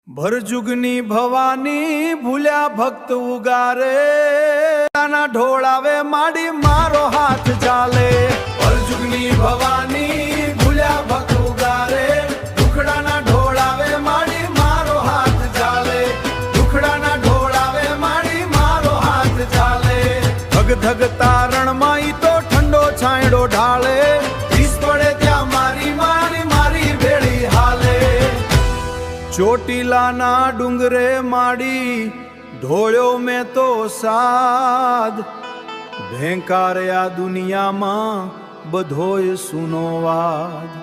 ભરજુગની ભવાની ભૂલ્યા ભક્ત ઉગારે ના ઢોળાવે માડી મારો હાથ ચાલે। ભરજુગની ભવાની ભૂલ્યા ભક્ત ઉગારે દુખડાના ઢોળાવે માડી મારો હાથ ચાલે। દુખડાના ઢોળાવે માડી મારો હાથ ચાલે। ધગ ધગ તારણ માં તો ઠંડો છાંયડો ઢાળે પડે ત્યાં મારી મારી મારી ભેળી હાલે। ચોટીલાના ડુંગરે માડી ઢોળ્યો મેં તો સાદ ભેંકારે આ દુનિયામાં બધોય સુનો વાદ।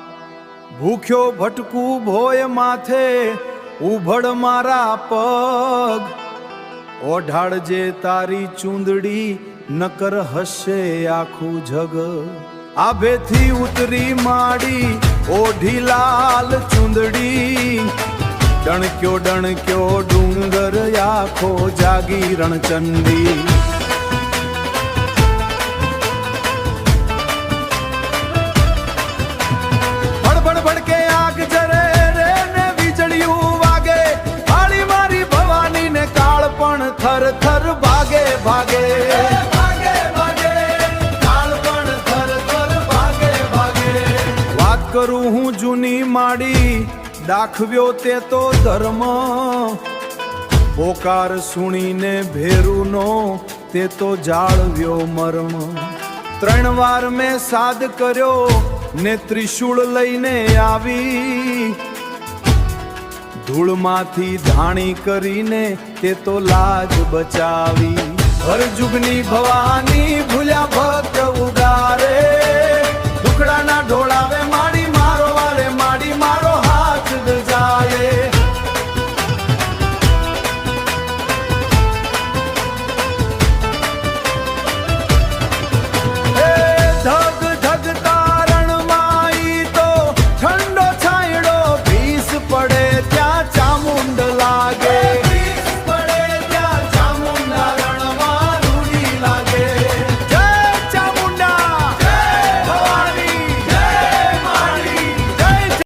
ભૂખ્યો ભટકું ભોય માથે ઉભડ મારા પગ ઓઢાડજે તારી ચૂંદડી નકર હશે આખું જગ। આભેથી ઉતરી માડી ઓઢી લાલ ચુંદડી ડણક્યો ડણક્યો ડુંગર આખો જાગી રણચંડી। ભડભડ ભડકે આગ જરે રે ને વીજળિયું વાગે આળી મારી ભવાની ને કાળ પણ થર થર ભાગે ભાગે। કરું હું જૂની માડી દાખવ્યો તે તો ધર્મ પોકાર સુણીને ભેરુનો તે તો જાળવ્યો મર્મ। 3 વાર મેં સાદ કર્યો ને ત્રિશૂળ લઈને આવી ધૂળમાંથી ધાણી કરીને તે તો લાજ બચાવી। ભરજુગની ભવાની ભૂલ્યા ભક્ત ઉગારે દુખડાના ઢોળાવે